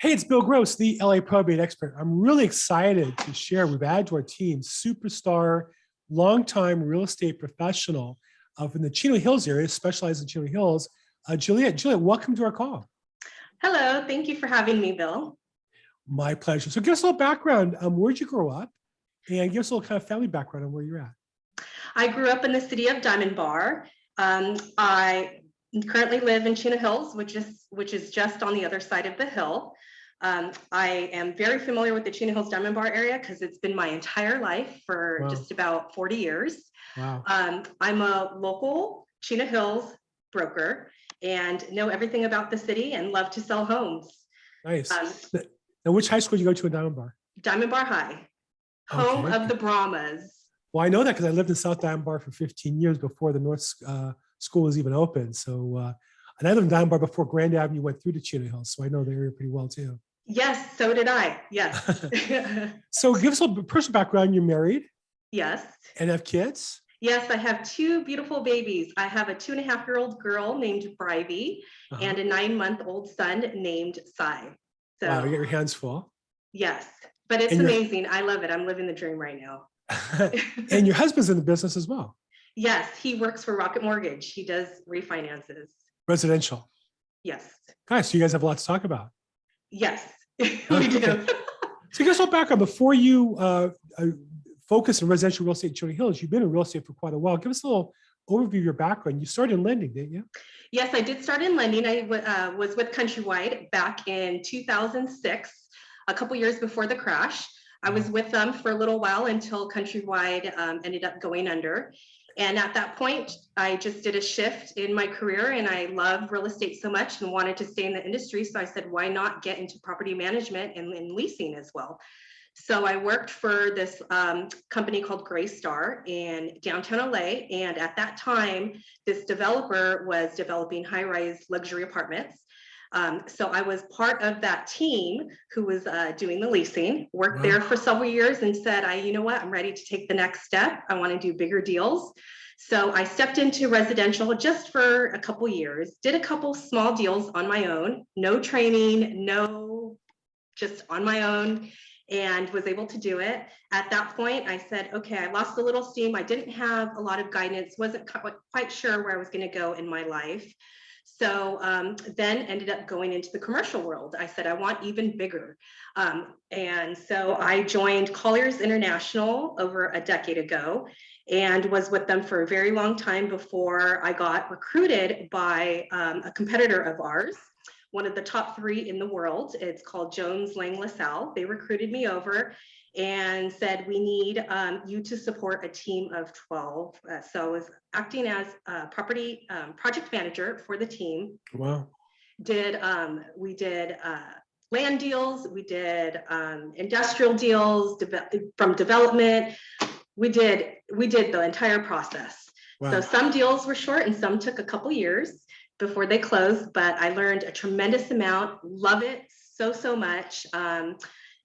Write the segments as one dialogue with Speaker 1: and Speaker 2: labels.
Speaker 1: Hey, it's Bill Gross, the LA probate expert. I'm really excited to share. We've added to our team superstar, longtime real estate professional from the Chino Hills area, specialized in Chino Hills. Juliet, welcome to our call.
Speaker 2: Hello, thank you for having me, Bill.
Speaker 1: My pleasure. So give us a little background. Where'd you grow up? And give us a little kind of family background on where you're at.
Speaker 2: I grew up in the city of Diamond Bar. I currently live in Chino Hills, which is just on the other side of the hill. I am very familiar with the Chino Hills Diamond Bar area because it's been my entire life for just about 40 years.
Speaker 1: Wow.
Speaker 2: I'm a local Chino Hills broker and know everything about the city and love to sell homes.
Speaker 1: Nice. Now, which high school did you go to in Diamond Bar?
Speaker 2: Diamond Bar High, home of the Brahmas.
Speaker 1: Well, I know that because I lived in South Diamond Bar for 15 years before the North School was even open. So, and I lived in Diamond Bar before Grand Avenue went through to Chino Hills. So I know the area pretty well too.
Speaker 2: Yes, so did I. Yes.
Speaker 1: So give us a little personal background. You're married?
Speaker 2: Yes.
Speaker 1: And have kids?
Speaker 2: Yes, I have two beautiful babies. I have a 2.5-year-old girl named Bryvey and a 9-month-old son named Sai. So,
Speaker 1: wow, you get your hands full.
Speaker 2: Yes, but it's amazing. I love it. I'm living the dream right now.
Speaker 1: And your husband's in the business as well?
Speaker 2: Yes, he works for Rocket Mortgage. He does refinances.
Speaker 1: Residential?
Speaker 2: Yes.
Speaker 1: Nice. So you guys have a lot to talk about.
Speaker 2: Yes, we do.
Speaker 1: So give us a little background. Before you focus on residential real estate in Chino Hills, you've been in real estate for quite a while. Give us a little overview of your background. You started in lending, didn't you?
Speaker 2: Yes, I did start in lending. I was with Countrywide back in 2006, a couple years before the crash. I was with them for a little while until Countrywide ended up going under. And at that point, I just did a shift in my career and I love real estate so much and wanted to stay in the industry. So I said, why not get into property management and leasing as well? So I worked for this company called Greystar in downtown LA. And at that time, this developer was developing high-rise luxury apartments. So I was part of that team who was doing the leasing, worked there for several years and said, you know what, I'm ready to take the next step. I want to do bigger deals. So I stepped into residential just for a couple years, did a couple small deals on my own, no training, just on my own, and was able to do it. At that point, I said, okay, I lost a little steam. I didn't have a lot of guidance, wasn't quite sure where I was going to go in my life. So then ended up going into the commercial world. I said, I want even bigger. And so I joined Colliers International over a decade ago and was with them for a very long time before I got recruited by a competitor of ours, one of the top 3 in the world. It's called Jones Lang LaSalle. They recruited me over and said, we need you to support a team of 12. So I was acting as a property project manager for the team.
Speaker 1: Wow.
Speaker 2: We did land deals, we did industrial deals, from development. We did the entire process. Wow. So some deals were short and some took a couple years before they closed, but I learned a tremendous amount, love it so much.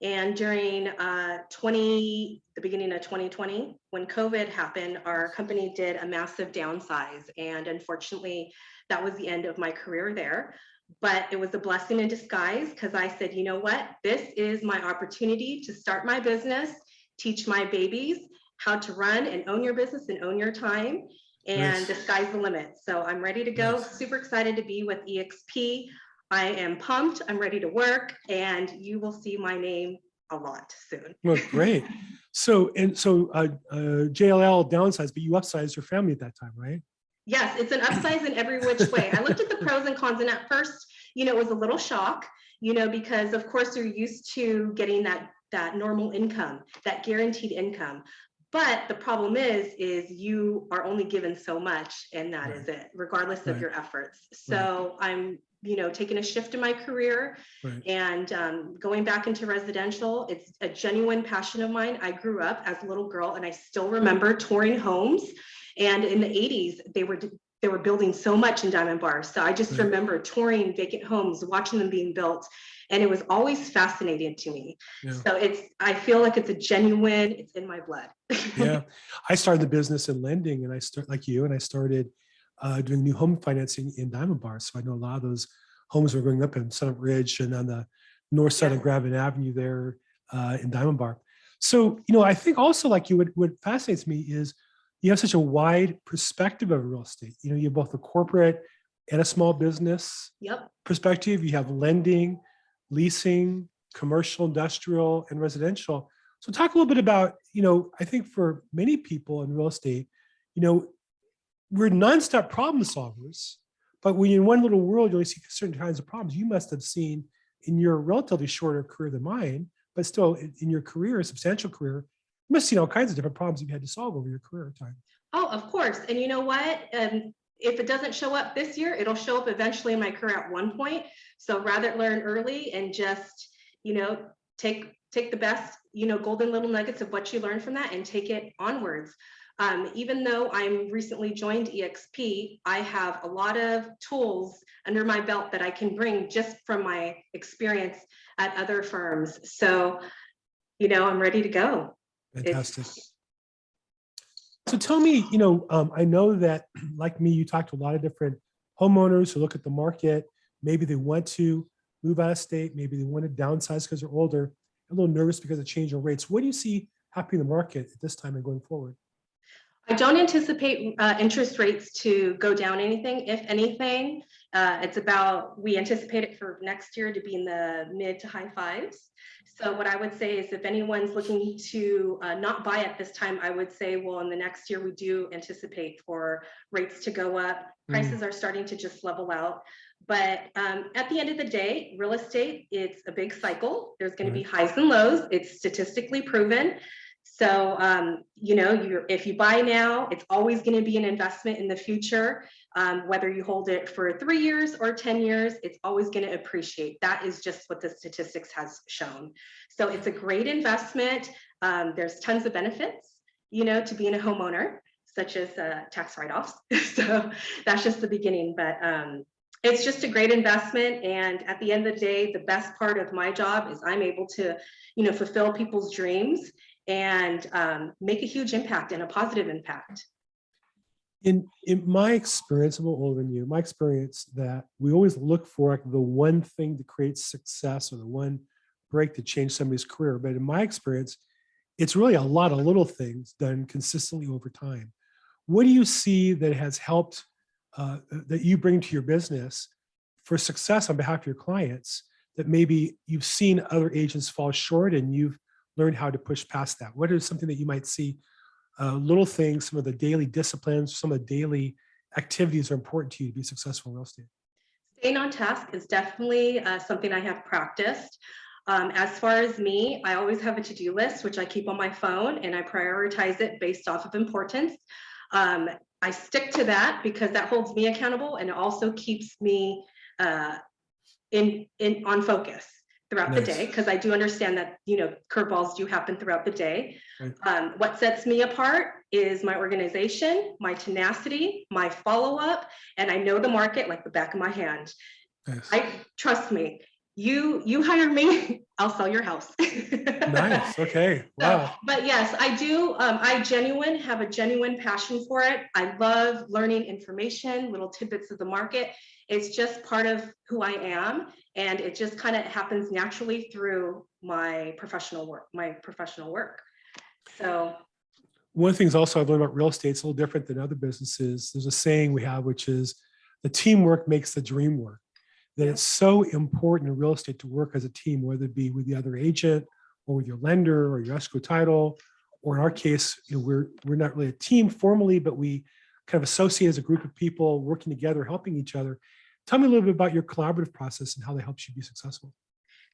Speaker 2: And during the beginning of 2020, when COVID happened, our company did a massive downsize. And unfortunately, that was the end of my career there. But it was a blessing in disguise because I said, you know what, this is my opportunity to start my business, teach my babies how to run and own your business and own your time. And the sky's the limit. So I'm ready to go. Super excited to be with EXP. I am pumped. I'm ready to work, and you will see my name a lot soon.
Speaker 1: Well, great. So JLL downsized, but you upsized your family at that time, right?
Speaker 2: Yes, it's an upsize in every which way. I looked at the pros and cons, and at first, it was a little shock, because of course you're used to getting that normal income, that guaranteed income. But the problem is you are only given so much, and that is it, regardless of your efforts. So I'm, taking a shift in my career and going back into residential. It's a genuine passion of mine. I grew up as a little girl, and I still remember touring homes. And in the 80s, they were building so much in Diamond Bar. So I just remember touring vacant homes, watching them being built. And it was always fascinating to me. So I feel like it's in my blood.
Speaker 1: Yeah. I started the business in lending, and I started doing new home financing in Diamond Bar. So I know a lot of those homes were going up in Summit Ridge and on the north side
Speaker 2: Yeah.
Speaker 1: of Gravin Avenue there in Diamond Bar. So, I think also like you, what fascinates me is you have such a wide perspective of real estate. You have both a corporate and a small business
Speaker 2: Yep.
Speaker 1: perspective. You have lending, leasing, commercial, industrial, and residential. So talk a little bit about, I think for many people in real estate, we're nonstop problem solvers, but when you're in one little world, you only see certain kinds of problems. You must have seen in your relatively shorter career than mine, but still in your career, a substantial career, you must have seen all kinds of different problems you've had to solve over your career time.
Speaker 2: Oh, of course. And you know what? If it doesn't show up this year, it'll show up eventually in my career at one point. So rather learn early and just, take the best, golden little nuggets of what you learned from that and take it onwards. Even though I'm recently joined EXP, I have a lot of tools under my belt that I can bring just from my experience at other firms. So, I'm ready to go.
Speaker 1: Fantastic. So tell me, I know that like me, you talk to a lot of different homeowners who look at the market. Maybe they want to move out of state. Maybe they want to downsize because they're older, a little nervous because of changing rates. What do you see happening in the market at this time and going forward?
Speaker 2: I don't anticipate interest rates to go down anything. If anything, we anticipate it for next year to be in the mid to high fives. So what I would say is if anyone's looking to not buy at this time, I would say, well, in the next year, we do anticipate for rates to go up. Prices are starting to just level out. But at the end of the day, real estate, it's a big cycle. There's going to be highs and lows. It's statistically proven. So, if you buy now, it's always going to be an investment in the future. Whether you hold it for 3 years or 10 years, it's always going to appreciate. That is just what the statistics has shown. So it's a great investment. There's tons of benefits, to being a homeowner, such as tax write-offs. So that's just the beginning. But it's just a great investment. And at the end of the day, the best part of my job is I'm able to, fulfill people's dreams and make a huge impact and a positive impact.
Speaker 1: In my experience, I'm a little older than you, my experience that we always look for like the one thing to create success or the one break to change somebody's career. But in my experience, it's really a lot of little things done consistently over time. What do you see that has helped that you bring to your business for success on behalf of your clients that maybe you've seen other agents fall short and you've learned how to push past that? What is something that you might see, little things, some of the daily disciplines, some of the daily activities are important to you to be successful in real estate?
Speaker 2: Staying on task is definitely something I have practiced. As far as me, I always have a to-do list, which I keep on my phone, and I prioritize it based off of importance. I stick to that because that holds me accountable, and it also keeps me on focus throughout the day, because I do understand that curveballs do happen throughout the day. Right. What sets me apart is my organization, my tenacity, my follow-up, and I know the market like the back of my hand. Nice. Trust me. You hire me, I'll sell your house.
Speaker 1: Nice. Okay. Wow.
Speaker 2: So, but yes, I do. I have a genuine passion for it. I love learning information, little tidbits of the market. It's just part of who I am, and it just kind of happens naturally through my professional work. So
Speaker 1: one of the things also I've learned about real estate, it's a little different than other businesses. There's a saying we have, which is the teamwork makes the dream work. That it's so important in real estate to work as a team, whether it be with the other agent or with your lender or your escrow title, or in our case, we're not really a team formally, but we kind of associate as a group of people working together, helping each other. Tell me a little bit about your collaborative process and how that helps you be successful.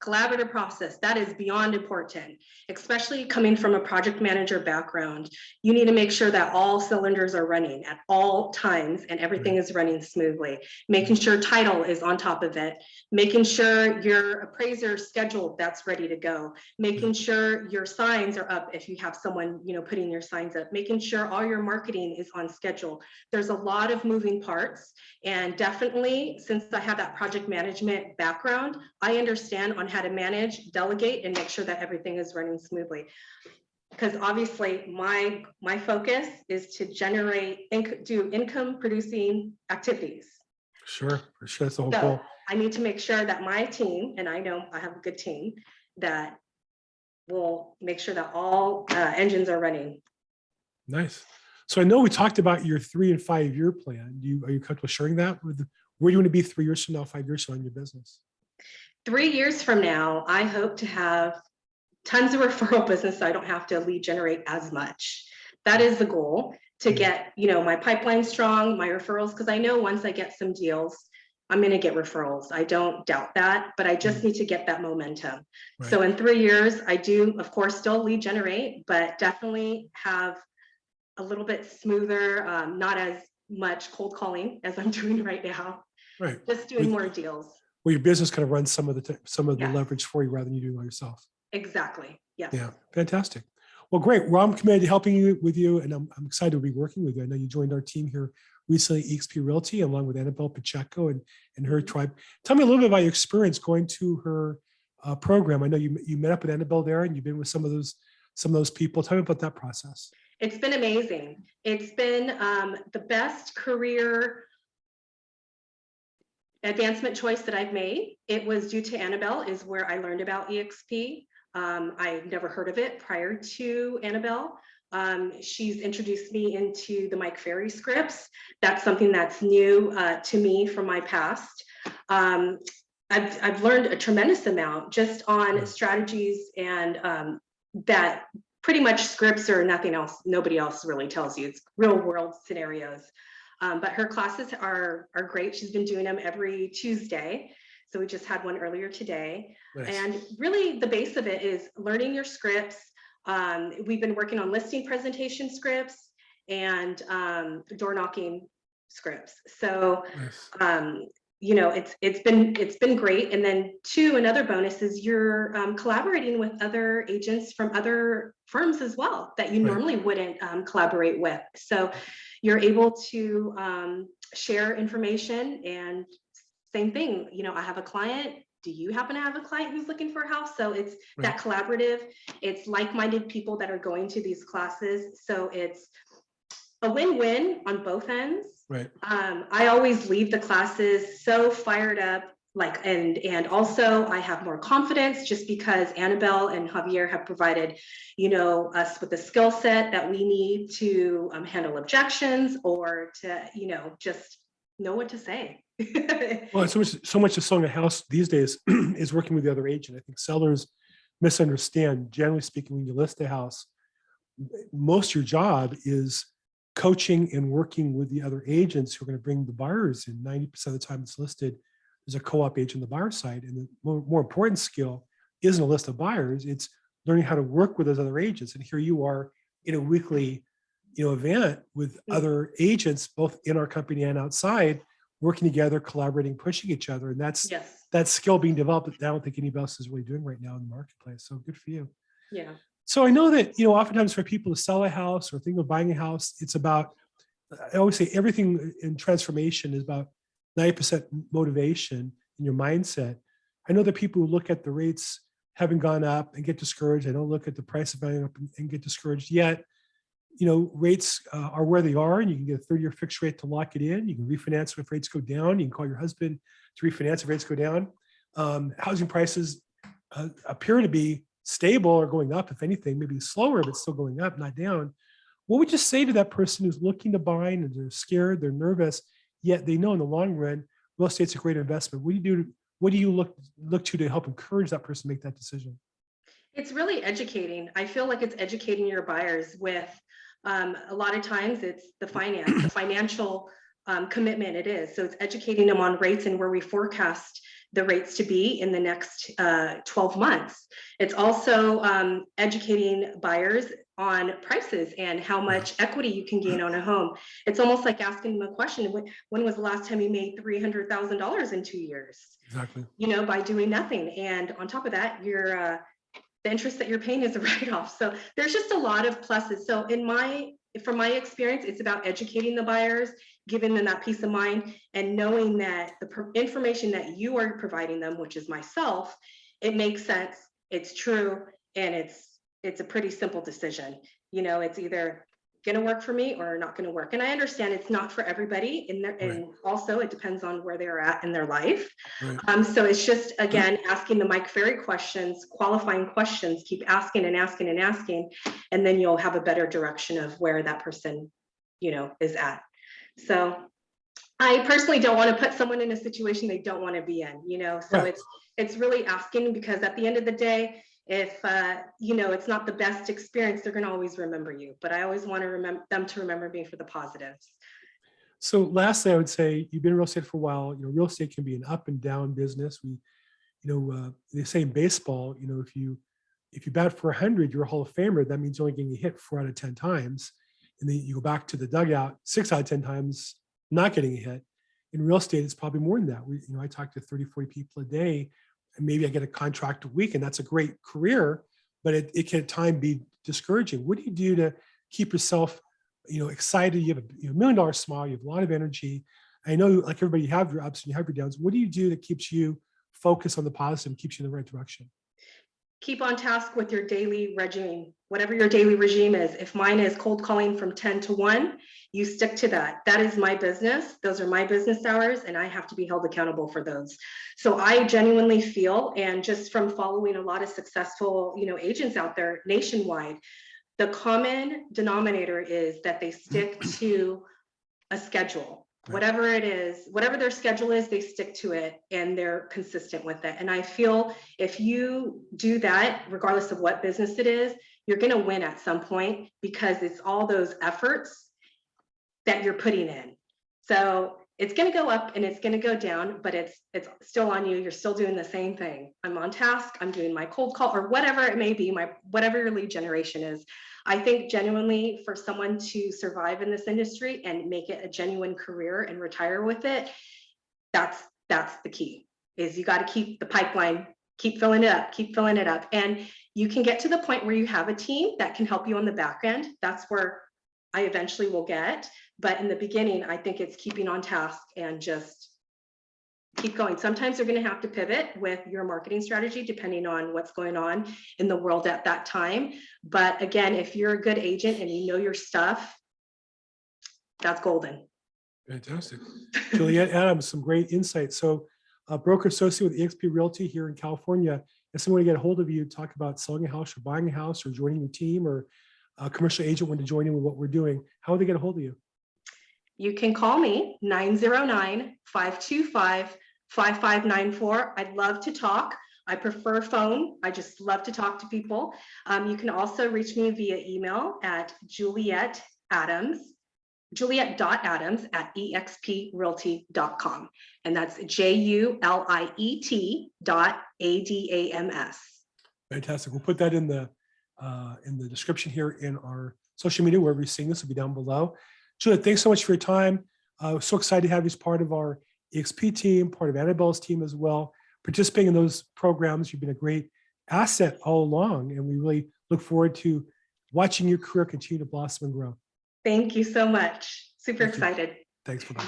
Speaker 2: Collaborative process, that is beyond important, especially coming from a project manager background. You need to make sure that all cylinders are running at all times and everything is running smoothly, making sure title is on top of it, making sure your appraiser scheduled that's ready to go, making sure your signs are up if you have someone putting your signs up, making sure all your marketing is on schedule. There's a lot of moving parts, and definitely since I have that project management background, I understand on how to manage, delegate, and make sure that everything is running smoothly. Because obviously my focus is to do income producing activities.
Speaker 1: Sure, for sure. That's the whole goal.
Speaker 2: I need to make sure that my team, and I know I have a good team, that will make sure that all engines are running.
Speaker 1: Nice. So I know we talked about your 3 and 5 year plan. Are you comfortable sharing that with where do you want to be 3 years from now, 5 years from now in your business?
Speaker 2: 3 years from now, I hope to have tons of referral business so I don't have to lead generate as much. That is the goal, to get, my pipeline strong, my referrals, because I know once I get some deals, I'm going to get referrals. I don't doubt that, but I just need to get that momentum.
Speaker 1: Right.
Speaker 2: So in 3 years, I do, of course, still lead generate, but definitely have a little bit smoother, not as much cold calling as I'm doing right now.
Speaker 1: Right.
Speaker 2: Just doing more deals.
Speaker 1: Well, your business kind of runs some of the
Speaker 2: Yes.
Speaker 1: leverage for you rather than you doing it yourself.
Speaker 2: Exactly. Yes.
Speaker 1: Yeah. Fantastic. Well, great. Well, I'm committed to helping you and I'm excited to be working with you. I know you joined our team here recently, EXP Realty, along with Annabelle Pacheco and her tribe. Tell me a little bit about your experience going to her program. I know you met up with Annabelle there, and you've been with some of those people. Tell me about that process.
Speaker 2: It's been amazing. It's been the best career advancement choice that I've made. It was due to Annabelle, is where I learned about EXP. I've never heard of it prior to Annabelle. She's introduced me into the Mike Ferry scripts. That's something that's new to me from my past. I've learned a tremendous amount just on strategies and that pretty much scripts or nothing else. Nobody else really tells you. It's real world scenarios. But her classes are great. She's been doing them every Tuesday. So we just had one earlier today. Nice. And really the base of it is learning your scripts. We've been working on listing presentation scripts and door knocking scripts. So, nice. It's been great. And then another bonus is you're collaborating with other agents from other firms as well that you normally wouldn't collaborate with. So you're able to share information, and same thing, I have a client. Do you happen to have a client who's looking for a house? So it's that collaborative, it's like-minded people that are going to these classes. So it's a win-win on both ends. Right. I always leave the classes so fired up, and also I have more confidence just because Annabelle and Javier have provided, us with a skill set that we need to handle objections or to, just know what to say. Well,
Speaker 1: so much of selling a house these days is working with the other agent. I think sellers misunderstand, generally speaking, when you list a house, most of your job is coaching and working with the other agents who are going to bring the buyers in. 90% of the time it's listed, there's a co-op agent on the buyer side. And the more important skill isn't a list of buyers, it's learning how to work with those other agents. And here you are in a weekly, event with other agents, both in our company and outside, working together, collaborating, pushing each other. And that's that skill being developed that I don't think anybody else is really doing right now in the marketplace. So good for you.
Speaker 2: Yeah.
Speaker 1: So I know that, oftentimes for people to sell a house or think of buying a house, it's about, I always say everything in transformation is about 90% motivation in your mindset. I know that people who look at the rates having gone up and get discouraged. I don't look at the price of going up and get discouraged yet. Rates are where they are, and you can get a 30-year fixed rate to lock it in. You can refinance if rates go down. You can call your husband to refinance if rates go down. Housing prices appear to be stable or going up, if anything, maybe slower, but still going up, not down. What would you say to that person who's looking to buy and they're scared, they're nervous, yet they know in the long run, real estate's a great investment? What do you look to help encourage that person to make that decision?
Speaker 2: It's really educating. I feel like it's educating your buyers with a lot of times it's the financial commitment it is. So it's educating them on rates and where we forecast the rates to be in the next 12 months. It's also educating buyers on prices and how much equity you can gain on a home. It's almost like asking them a question. When was the last time you made $300,000 in 2 years? Exactly. By doing nothing. And on top of that, the interest that you're paying is a write-off. So there's just a lot of pluses. So from my experience, it's about educating the buyers, giving them that peace of mind, and knowing that the information that you are providing them, which is myself, it makes sense, it's true, and it's a pretty simple decision. It's either going to work for me or not going to work. And I understand it's not for everybody in there.
Speaker 1: Right.
Speaker 2: And also it depends on where they're at in their life.
Speaker 1: Right.
Speaker 2: So it's just, again, asking the Mike Ferry questions, qualifying questions, keep asking and asking and asking, and then you'll have a better direction of where that person, is at. So I personally don't want to put someone in a situation they don't want to be in, so
Speaker 1: Right.
Speaker 2: it's really asking, because at the end of the day, if it's not the best experience, they're going to always remember you. But I always want to remember them to remember me for the positives.
Speaker 1: So lastly, I would say you've been in real estate for a while. Real estate can be an up and down business. They say in baseball, if you bat for 100, you're a Hall of Famer. That means you're only getting hit 4 out of 10 times. And then you go back to the dugout 6 out of 10 times, not getting a hit. In real estate, it's probably more than that. I talk to 30, 40 people a day, and maybe I get a contract a week, and that's a great career, but it can at times be discouraging. What do you do to keep yourself, excited? You have a $1 million smile, you have a lot of energy. I know, like everybody, you have your ups and you have your downs. What do you do that keeps you focused on the positive and keeps you in the right direction?
Speaker 2: Keep on task with your daily regime, whatever your daily regime is. If mine is cold calling from 10 to 1, you stick to that. That is my business. Those are my business hours, and I have to be held accountable for those. So I genuinely feel, and just from following a lot of successful, agents out there nationwide, the common denominator is that they stick to a schedule.
Speaker 1: Right.
Speaker 2: Whatever it is, whatever their schedule is, they stick to it and they're consistent with it. And I feel if you do that, regardless of what business it is, you're going to win at some point, because it's all those efforts that you're putting in. So it's going to go up and it's going to go down, but it's still on you. You're still doing the same thing. I'm on task. I'm doing my cold call, or whatever it may be, whatever your lead generation is. I think genuinely, for someone to survive in this industry and make it a genuine career and retire with it, that's the key. Is you got to keep the pipeline, keep filling it up. And you can get to the point where you have a team that can help you on the back end. That's where I eventually will get. But in the beginning, I think it's keeping on task and just keep going. Sometimes you're going to have to pivot with your marketing strategy, depending on what's going on in the world at that time. But again, if you're a good agent and you know your stuff, that's golden.
Speaker 1: Fantastic. Juliet Adams, some great insights. So broker associate with eXp Realty here in California. If someone to get a hold of you, talk about selling a house or buying a house or joining your team, or a commercial agent want to join in with what we're doing, how would they get a hold of you?
Speaker 2: You can call me 909-525-5594. I'd love to talk. I prefer phone. I just love to talk to people. You can also reach me via email at juliet.adams@exprealty.com. And that's JULIET.ADAMS.
Speaker 1: Fantastic. We'll put that in the description here in our social media, wherever you're seeing this, will be down below. Juliet, thanks so much for your time. So excited to have you as part of our eXp team, part of Annabelle's team as well. Participating in those programs, you've been a great asset all along, and we really look forward to watching your career continue to blossom and grow.
Speaker 2: Thank you so much. Super
Speaker 1: Thank you.
Speaker 2: excited.
Speaker 1: Thanks for that.